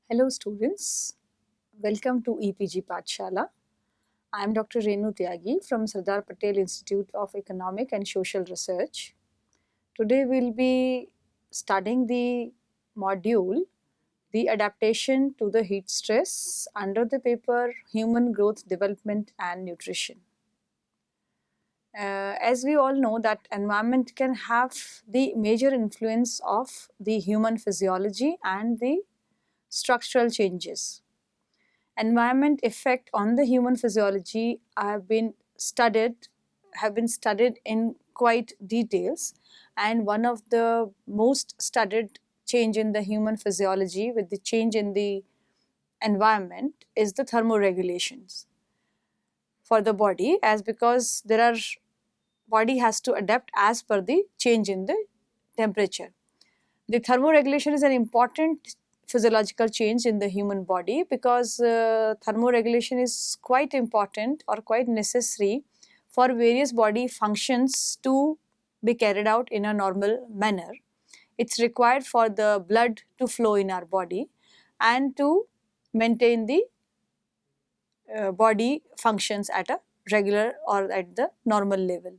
Hello students, welcome to EPG Pathshala. I am Dr. Renu Tyagi from Sardar Patel Institute of Economic and Social Research. Today we will be studying the module The Adaptation to the Heat Stress under the paper Human Growth, Development and Nutrition. As we all know that environment can have the major influence of the human physiology and the structural changes. Environment effect on the human physiology have been studied in quite details, and one of the most studied change in the human physiology with the change in the environment is the thermoregulations for the body, as because body has to adapt as per the change in the temperature. The thermoregulation is an important physiological change in the human body because thermoregulation is quite important or quite necessary for various body functions to be carried out in a normal manner. It's required for the blood to flow in our body and to maintain the body functions at a regular or at the normal level.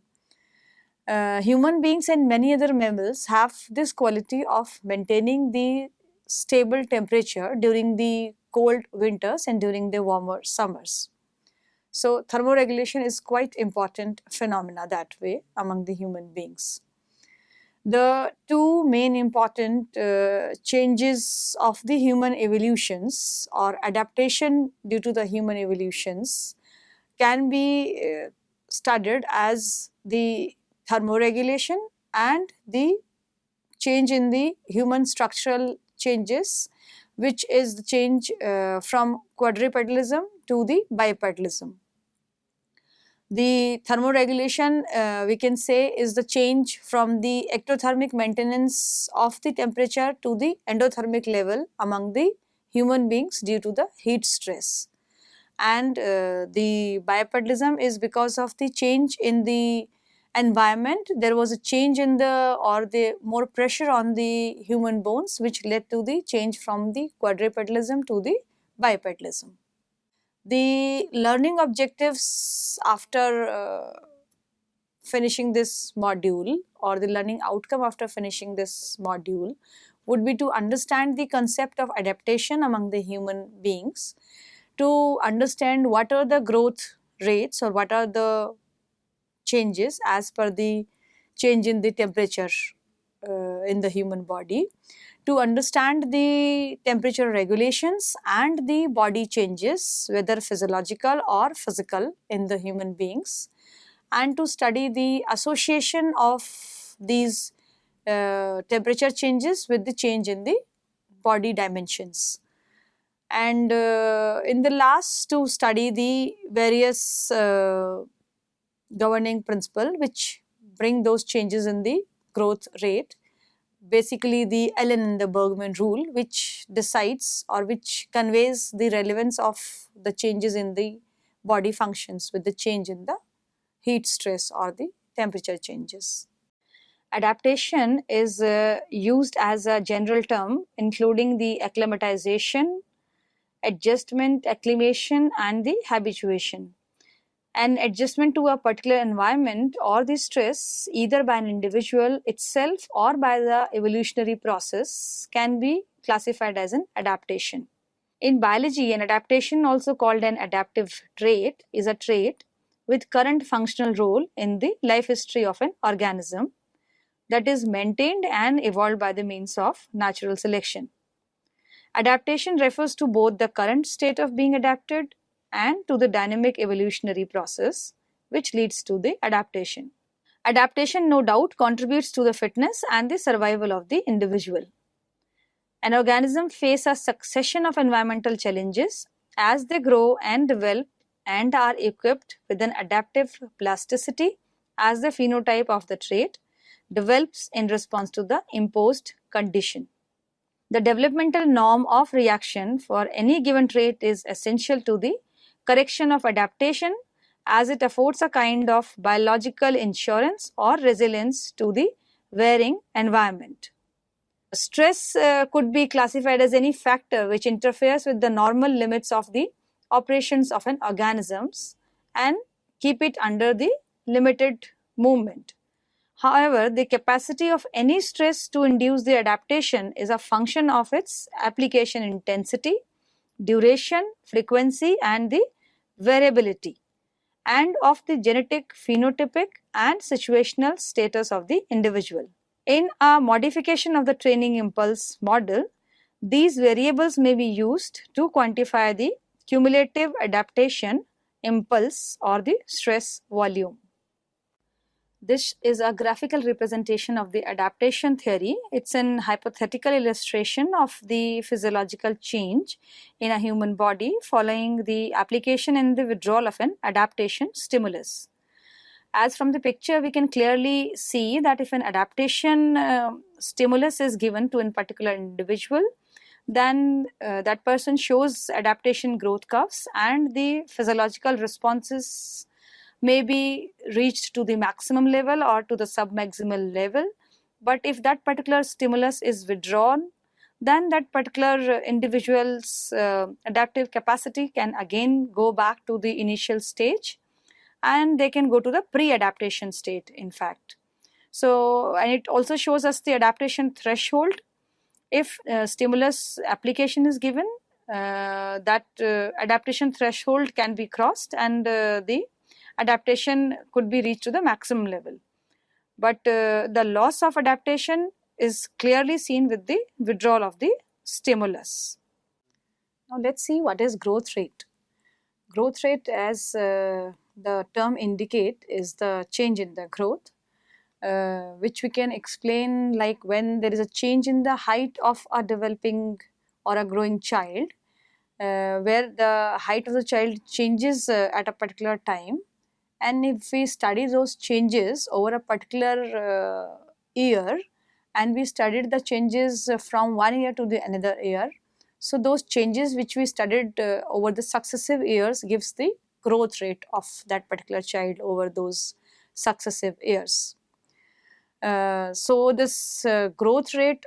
Human beings and many other mammals have this quality of maintaining the stable temperature during the cold winters and during the warmer summers. So thermoregulation is quite important phenomena that way among the human beings. The two main important changes of the human evolutions or adaptation due to the human evolutions can be studied as the thermoregulation and the change in the human structural changes, which is the change from quadrupedalism to the bipedalism. The thermoregulation, we can say, is the change from the ectothermic maintenance of the temperature to the endothermic level among the human beings due to the heat stress. And the bipedalism is because of the change in the environment. There was a change in the more pressure on the human bones, which led to the change from the quadrupedalism to the bipedalism. The learning objectives after finishing this module, or the learning outcome after finishing this module, would be to understand the concept of adaptation among the human beings, to understand what are the growth rates or what are the changes as per the change in the temperature in the human body, to understand the temperature regulations and the body changes, whether physiological or physical, in the human beings, and to study the association of these temperature changes with the change in the body dimensions. And in the last, to study the various governing principle which bring those changes in the growth rate, basically the Allen and the Bergman rule, which decides or which conveys the relevance of the changes in the body functions with the change in the heat stress or the temperature changes. Adaptation is used as a general term including the acclimatization, adjustment, acclimation and the habituation. An adjustment to a particular environment or the stress, either by an individual itself or by the evolutionary process, can be classified as an adaptation. In biology, an adaptation, also called an adaptive trait, is a trait with current functional role in the life history of an organism that is maintained and evolved by the means of natural selection. Adaptation refers to both the current state of being adapted and to the dynamic evolutionary process which leads to the adaptation. Adaptation, no doubt, contributes to the fitness and the survival of the individual. An organism faces a succession of environmental challenges as they grow and develop and are equipped with an adaptive plasticity as the phenotype of the trait develops in response to the imposed condition. The developmental norm of reaction for any given trait is essential to the correction of adaptation, as it affords a kind of biological insurance or resilience to the varying environment. Stress could be classified as any factor which interferes with the normal limits of the operations of an organisms and keep it under the limited movement. However, the capacity of any stress to induce the adaptation is a function of its application intensity, duration, frequency and the variability, and of the genetic, phenotypic and situational status of the individual. In a modification of the training impulse model, these variables may be used to quantify the cumulative adaptation impulse or the stress volume. This is a graphical representation of the adaptation theory. It's an hypothetical illustration of the physiological change in a human body following the application and the withdrawal of an adaptation stimulus. As from the picture, we can clearly see that if an adaptation stimulus is given to a particular individual, then that person shows adaptation growth curves and the physiological responses may be reached to the maximum level or to the submaximal level. But if that particular stimulus is withdrawn, then that particular individual's adaptive capacity can again go back to the initial stage, and they can go to the pre-adaptation state in fact. So, and it also shows us the adaptation threshold. If stimulus application is given, that adaptation threshold can be crossed and the adaptation could be reached to the maximum level. But the loss of adaptation is clearly seen with the withdrawal of the stimulus. Now let's see what is growth rate. Growth rate, as the term indicate, is the change in the growth, which we can explain like when there is a change in the height of a developing or a growing child, where the height of the child changes at a particular time, and if we study those changes over a particular year, and we studied the changes from one year to the another year, so those changes which we studied over the successive years gives the growth rate of that particular child over those successive years. So this growth rate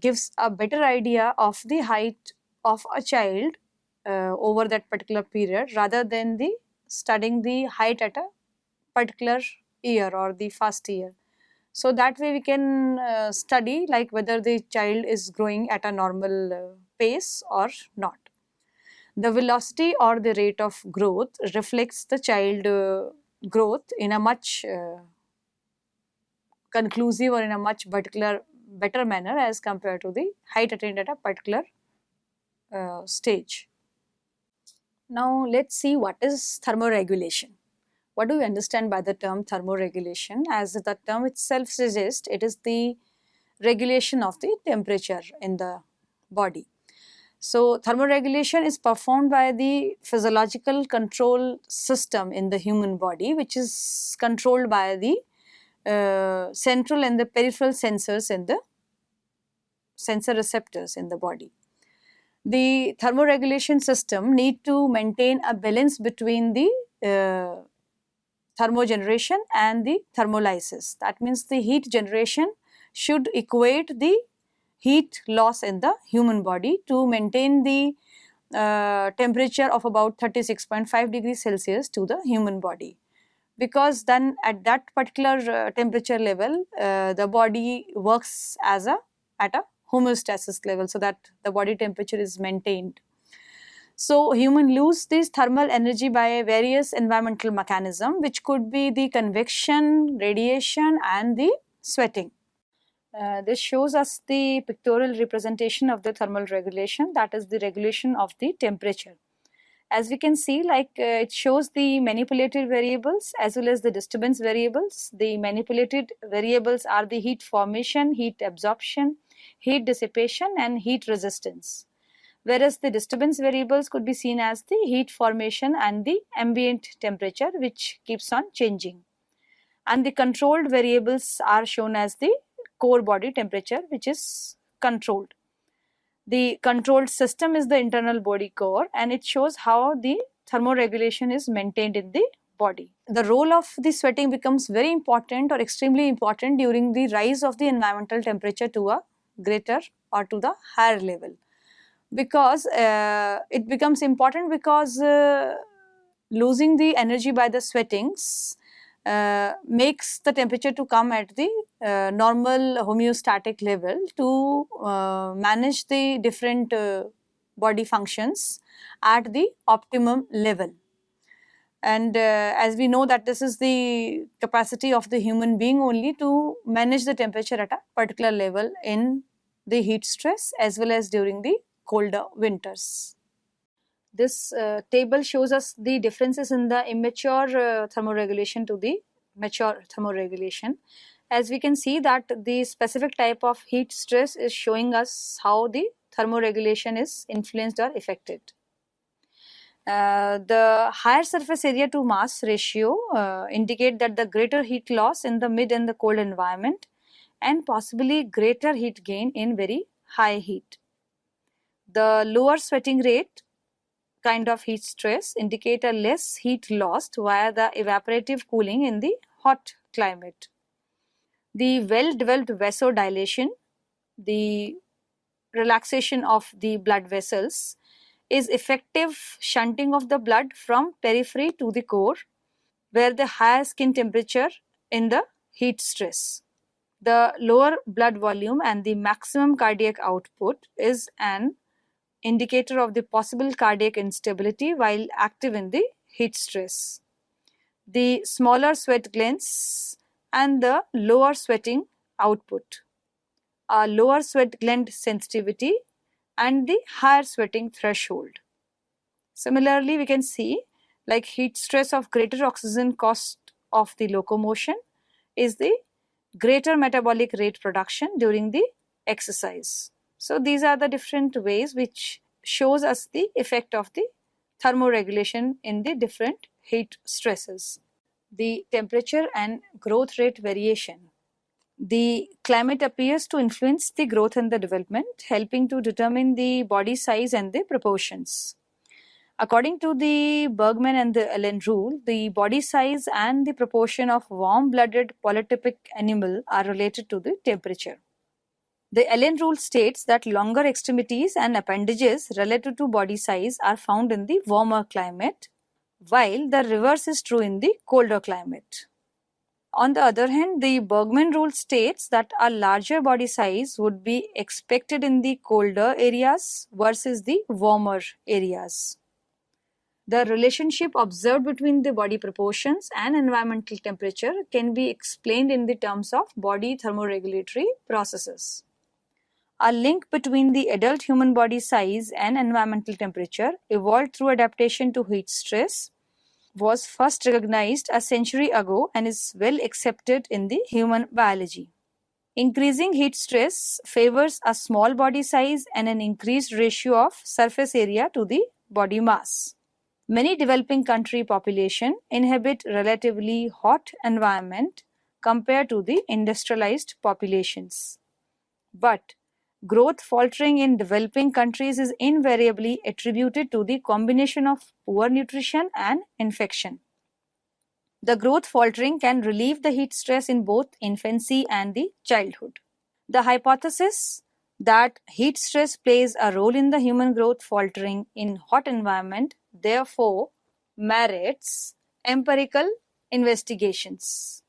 gives a better idea of the height of a child over that particular period, rather than the studying the height at a particular year or the first year. So that way we can study like whether the child is growing at a normal pace or not. The velocity or the rate of growth reflects the child growth in a much conclusive or in a much better manner as compared to the height attained at a particular stage. Now let's see what is thermoregulation. What do we understand by the term thermoregulation? As the term itself suggests, it is the regulation of the temperature in the body. So thermoregulation is performed by the physiological control system in the human body, which is controlled by the central and the peripheral sensors and the sensor receptors in the body. The thermoregulation system need to maintain a balance between the thermogeneration and the thermolysis. That means the heat generation should equate the heat loss in the human body to maintain the temperature of about 36.5 degrees Celsius to the human body. Because then at that particular temperature level, the body works as at a homeostasis level, so that the body temperature is maintained. So human lose this thermal energy by various environmental mechanisms, which could be the convection, radiation and the sweating. This shows us the pictorial representation of the thermal regulation, that is the regulation of the temperature. As we can see, like it shows the manipulated variables as well as the disturbance variables. The manipulated variables are the heat formation, heat absorption, heat dissipation and heat resistance. Whereas the disturbance variables could be seen as the heat formation and the ambient temperature, which keeps on changing. And the controlled variables are shown as the core body temperature, which is controlled. The controlled system is the internal body core, and it shows how the thermoregulation is maintained in the body. The role of the sweating becomes very important or extremely important during the rise of the environmental temperature to a greater or to the higher level, because it becomes important because losing the energy by the sweatings makes the temperature to come at the normal homeostatic level to manage the different body functions at the optimum level. And as we know that this is the capacity of the human being only to manage the temperature at a particular level in the heat stress as well as during the colder winters. This table shows us the differences in the immature thermoregulation to the mature thermoregulation. As we can see that the specific type of heat stress is showing us how the thermoregulation is influenced or affected. The higher surface area to mass ratio indicate that the greater heat loss in the mid and the cold environment and possibly greater heat gain in very high heat. The lower sweating rate kind of heat stress indicate a less heat lost via the evaporative cooling in the hot climate. The well-developed vasodilation, the relaxation of the blood vessels, is effective shunting of the blood from periphery to the core, where the higher skin temperature in the heat stress. The lower blood volume and the maximum cardiac output is an indicator of the possible cardiac instability while active in the heat stress. The smaller sweat glands and the lower sweating output, a lower sweat gland sensitivity and the higher sweating threshold. Similarly, we can see like heat stress of greater oxygen cost of the locomotion is the greater metabolic rate production during the exercise. So these are the different ways which shows us the effect of the thermoregulation in the different heat stresses. The temperature and growth rate variation. The climate appears to influence the growth and the development, helping to determine the body size and the proportions. According to the Bergman and the Allen rule, the body size and the proportion of warm-blooded polytypic animal are related to the temperature. The Allen rule states that longer extremities and appendages relative to body size are found in the warmer climate, while the reverse is true in the colder climate. On the other hand, the Bergman rule states that a larger body size would be expected in the colder areas versus the warmer areas. The relationship observed between the body proportions and environmental temperature can be explained in the terms of body thermoregulatory processes. A link between the adult human body size and environmental temperature evolved through adaptation to heat stress, was first recognized a century ago and is well accepted in the human biology. Increasing heat stress favors a small body size and an increased ratio of surface area to the body mass. Many developing country population inhabit relatively hot environment compared to the industrialized populations. But growth faltering in developing countries is invariably attributed to the combination of poor nutrition and infection. The growth faltering can relieve the heat stress in both infancy and the childhood. The hypothesis that heat stress plays a role in the human growth faltering in hot environment therefore merits empirical investigations.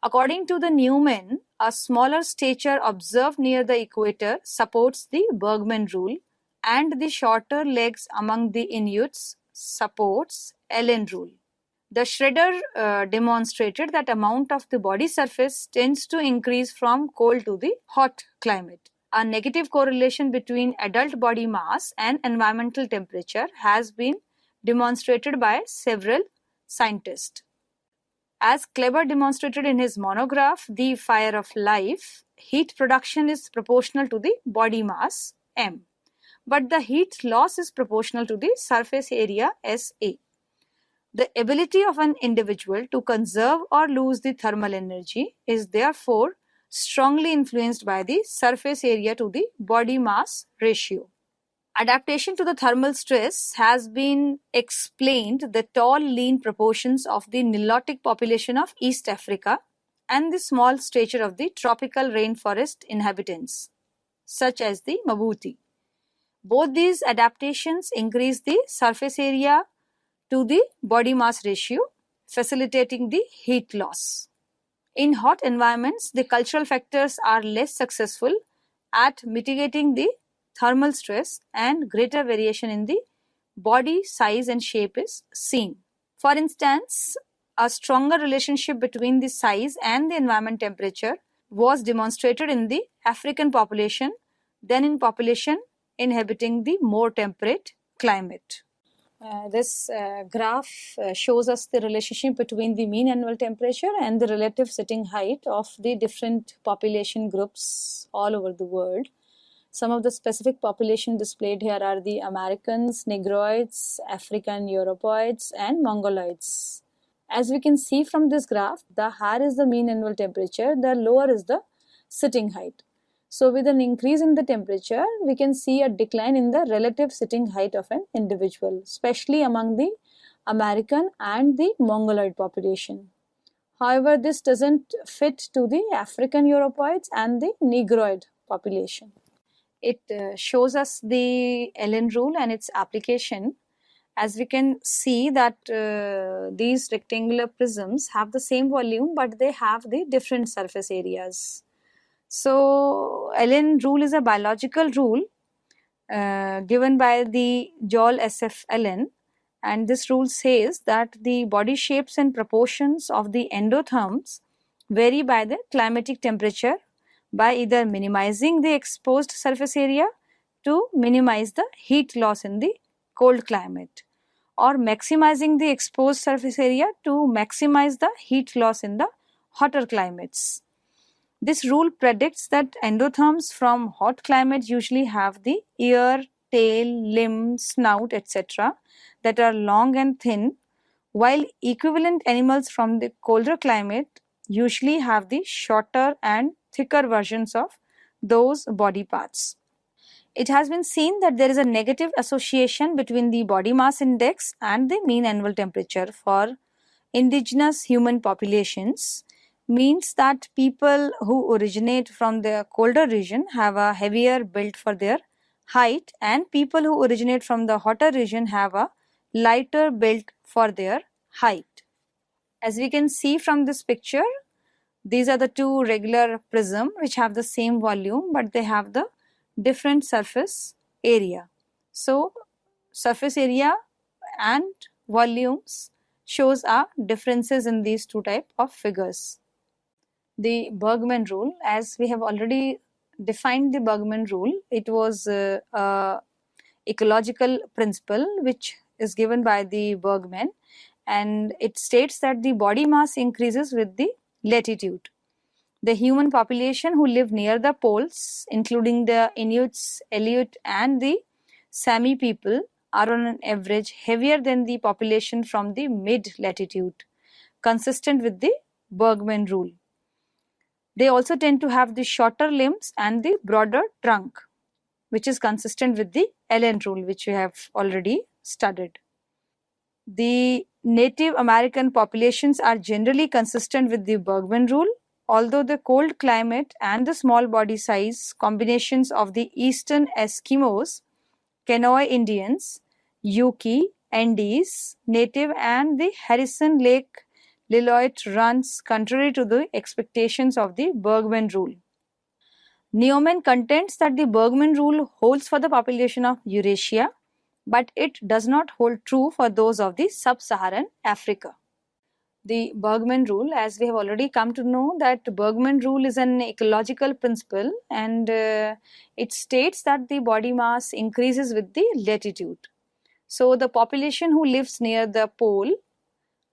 According to the Newman, a smaller stature observed near the equator supports the Bergman rule, and the shorter legs among the Inuits supports Allen rule. The Schroeder demonstrated that amount of the body surface tends to increase from cold to the hot climate. A negative correlation between adult body mass and environmental temperature has been demonstrated by several scientists. As Kleber demonstrated in his monograph, The Fire of Life, heat production is proportional to the body mass, m, but the heat loss is proportional to the surface area, Sa. The ability of an individual to conserve or lose the thermal energy is therefore strongly influenced by the surface area to the body mass ratio. Adaptation to the thermal stress has been explained the tall, lean proportions of the Nilotic population of East Africa and the small stature of the tropical rainforest inhabitants. such as the mabuti. Both these adaptations increase the surface area to the body mass ratio, facilitating the heat loss. In hot environments, the cultural factors are less successful at mitigating the thermal stress, and greater variation in the body size and shape is seen. For instance, a stronger relationship between the size and the environment temperature was demonstrated in the African population than in population inhabiting the more temperate climate. This graph shows us the relationship between the mean annual temperature and the relative sitting height of the different population groups all over the world. Some of the specific population displayed here are the Americans, Negroids, African Europoids, and Mongoloids. As we can see from this graph, the higher is the mean annual temperature, the lower is the sitting height. So with an increase in the temperature, we can see a decline in the relative sitting height of an individual, especially among the American and the Mongoloid population. However, this doesn't fit to the African Europoids and the Negroid population. It shows us the Allen rule and its application. As we can see that these rectangular prisms have the same volume, but they have the different surface areas. So Allen rule is a biological rule given by the Joel S.F. Allen, and this rule says that the body shapes and proportions of the endotherms vary by the climatic temperature by either minimizing the exposed surface area to minimize the heat loss in the cold climate, or maximizing the exposed surface area to maximize the heat loss in the hotter climates. This rule predicts that endotherms from hot climate usually have the ear, tail, limb, snout, etc. that are long and thin, while equivalent animals from the colder climate usually have the shorter and thicker versions of those body parts. It has been seen that there is a negative association between the body mass index and the mean annual temperature for indigenous human populations. Means that people who originate from the colder region have a heavier build for their height, and people who originate from the hotter region have a lighter build for their height. As we can see from this picture, these are the two regular prism which have the same volume, but they have the different surface area. So surface area and volumes shows our differences in these two type of figures. The Bergman rule, as we have already defined the Bergman rule, it was a ecological principle which is given by the Bergman, and it states that the body mass increases with the latitude. The human population who live near the poles, including the Inuits, Aleut, and the Sami people, are on an average heavier than the population from the mid-latitude, consistent with the Bergman rule. They also tend to have the shorter limbs and the broader trunk, which is consistent with the Allen rule, which we have already studied. The Native American populations are generally consistent with the Bergman rule, although the cold climate and the small body size combinations of the eastern Eskimos, Kenai Indians, Yuki, Andes native, and the Harrison Lake Lillooet runs contrary to the expectations of the Bergman rule. Neumann contends that the Bergman rule holds for the population of Eurasia, but it does not hold true for those of the sub-Saharan Africa. The Bergman rule, as we have already come to know, that Bergman rule is an ecological principle, and it states that the body mass increases with the latitude. So the population who lives near the pole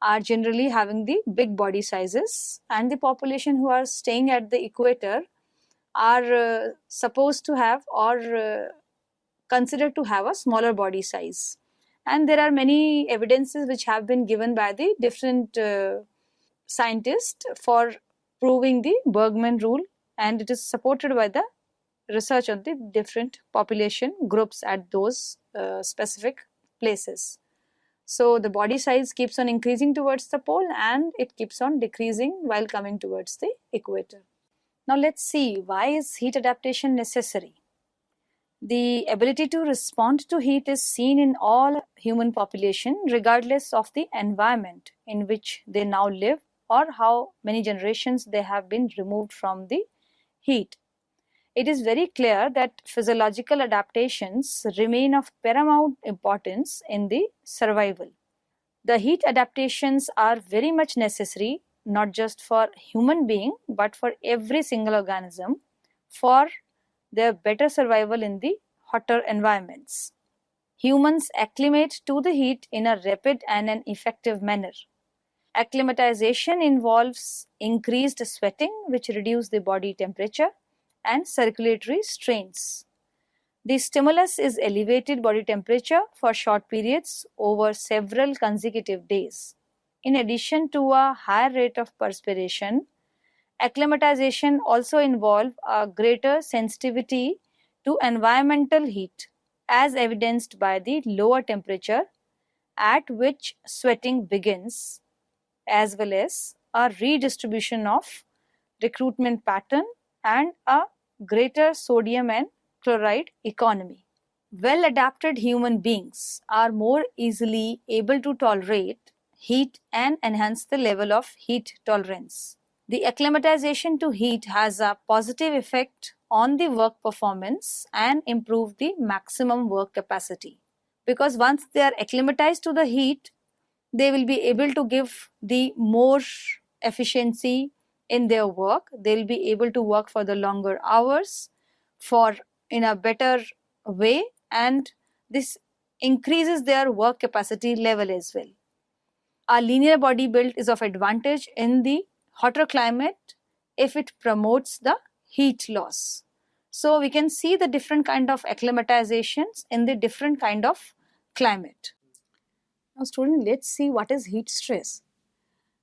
are generally having the big body sizes, and the population who are staying at the equator are supposed to have or considered to have a smaller body size. And there are many evidences which have been given by the different scientists for proving the Bergman rule, and it is supported by the research on the different population groups at those specific places. So the body size keeps on increasing towards the pole and it keeps on decreasing while coming towards the equator. Now let's see, why is heat adaptation necessary? The ability to respond to heat is seen in all human population regardless of the environment in which they now live or how many generations they have been removed from the heat. It is very clear that physiological adaptations remain of paramount importance in the survival. The heat adaptations are very much necessary not just for human being but for every single organism for their better survival in the hotter environments. Humans acclimate to the heat in a rapid and an effective manner. Acclimatization involves increased sweating, which reduces the body temperature and circulatory strains. The stimulus is elevated body temperature for short periods over several consecutive days. In addition to a higher rate of perspiration, acclimatization also involves a greater sensitivity to environmental heat, as evidenced by the lower temperature at which sweating begins, as well as a redistribution of recruitment pattern and a greater sodium and chloride economy. Well adapted human beings are more easily able to tolerate heat and enhance the level of heat tolerance. The acclimatization to heat has a positive effect on the work performance and improve the maximum work capacity. Because once they are acclimatized to the heat, they will be able to give the more efficiency in their work. They will be able to work for the longer hours, for in a better way, and this increases their work capacity level as well. A linear body build is of advantage in the hotter climate if it promotes the heat loss. So we can see the different kind of acclimatizations in the different kind of climate. Now student, let's see what is heat stress.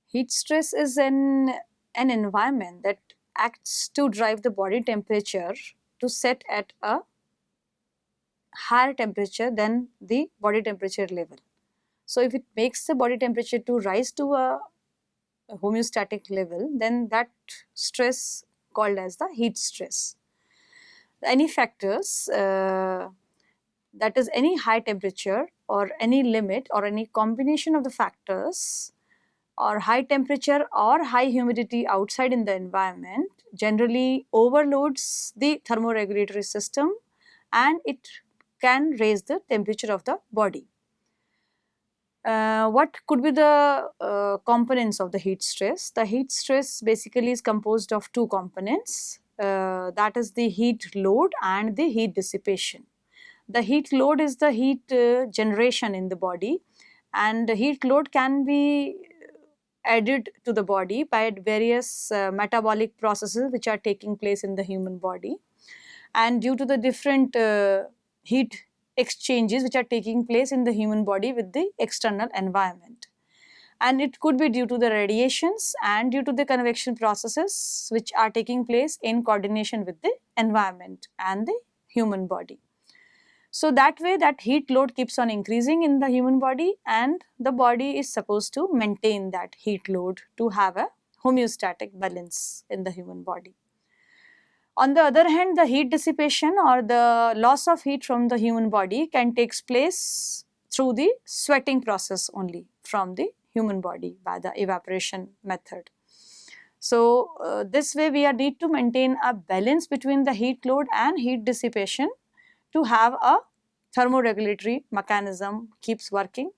Heat stress is an environment that acts to drive the body temperature to set at a higher temperature than the body temperature level. So if it makes the body temperature to rise to a homeostatic level, then that stress called as the heat stress. Any factors, that is any high temperature or any limit or any combination of the factors or high temperature or high humidity outside in the environment generally overloads the thermoregulatory system and it can raise the temperature of the body. What could be the components of the heat stress? The heat stress basically is composed of two components, that is the heat load and the heat dissipation. The heat load is the heat generation in the body, and the heat load can be added to the body by various metabolic processes which are taking place in the human body, and due to the different heat exchanges which are taking place in the human body with the external environment. And it could be due to the radiations and due to the convection processes which are taking place in coordination with the environment and the human body. So that way that heat load keeps on increasing in the human body, and the body is supposed to maintain that heat load to have a homeostatic balance in the human body. On the other hand, the heat dissipation or the loss of heat from the human body can take place through the sweating process only from the human body by the evaporation method. So this way we need to maintain a balance between the heat load and heat dissipation to have a thermoregulatory mechanism keeps working,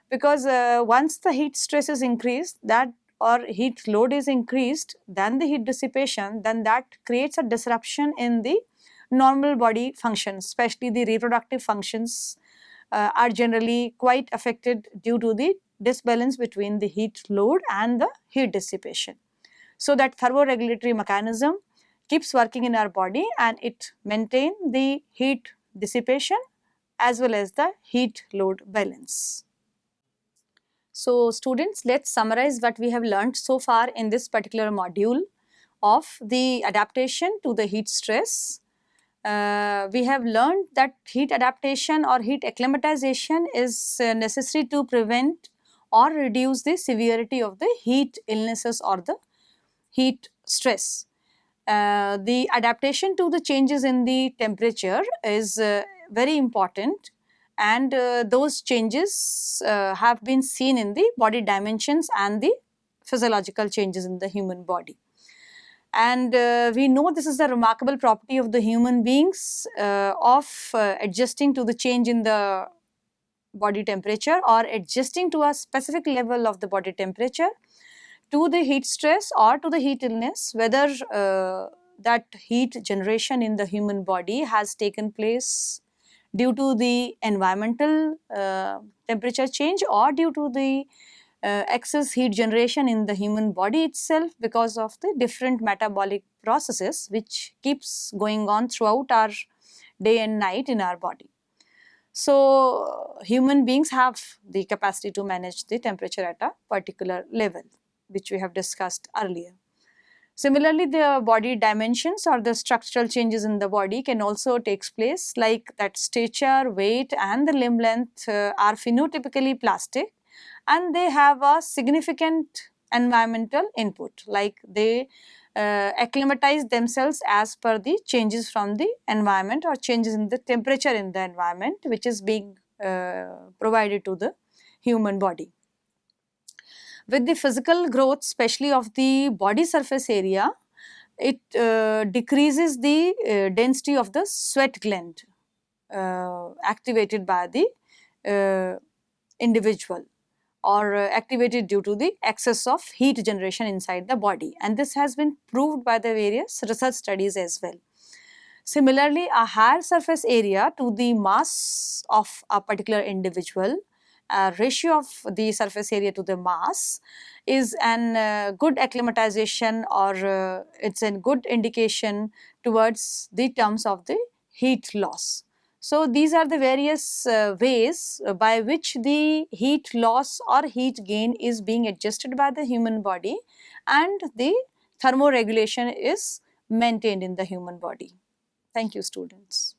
because once the heat stress is increased, that or heat load is increased, then the heat dissipation, then that creates a disruption in the normal body functions, especially the reproductive functions are generally quite affected due to the disbalance between the heat load and the heat dissipation. So that thermoregulatory mechanism keeps working in our body and it maintains the heat dissipation as well as the heat load balance. So students, let's summarize what we have learned so far in this particular module of the adaptation to the heat stress. We have learned that heat adaptation or heat acclimatization is necessary to prevent or reduce the severity of the heat illnesses or the heat stress. The adaptation to the changes in the temperature is very important, and those changes have been seen in the body dimensions and the physiological changes in the human body. And we know this is the remarkable property of the human beings of adjusting to the change in the body temperature, or adjusting to a specific level of the body temperature, to the heat stress or to the heat illness, whether that heat generation in the human body has taken place due to the environmental temperature change, or due to the excess heat generation in the human body itself because of the different metabolic processes which keeps going on throughout our day and night in our body. So human beings have the capacity to manage the temperature at a particular level, which we have discussed earlier. Similarly, the body dimensions or the structural changes in the body can also take place, like that stature, weight and the limb length are phenotypically plastic, and they have a significant environmental input, like they acclimatize themselves as per the changes from the environment or changes in the temperature in the environment which is being provided to the human body. With the physical growth, especially of the body surface area, it decreases the density of the sweat gland activated by the individual, or activated due to the excess of heat generation inside the body, and this has been proved by the various research studies as well. Similarly, a higher surface area to the mass of a particular individual, ratio of the surface area to the mass, is an good acclimatization, or it's a good indication towards the terms of the heat loss. So these are the various ways by which the heat loss or heat gain is being adjusted by the human body, and the thermoregulation is maintained in the human body. Thank you, students.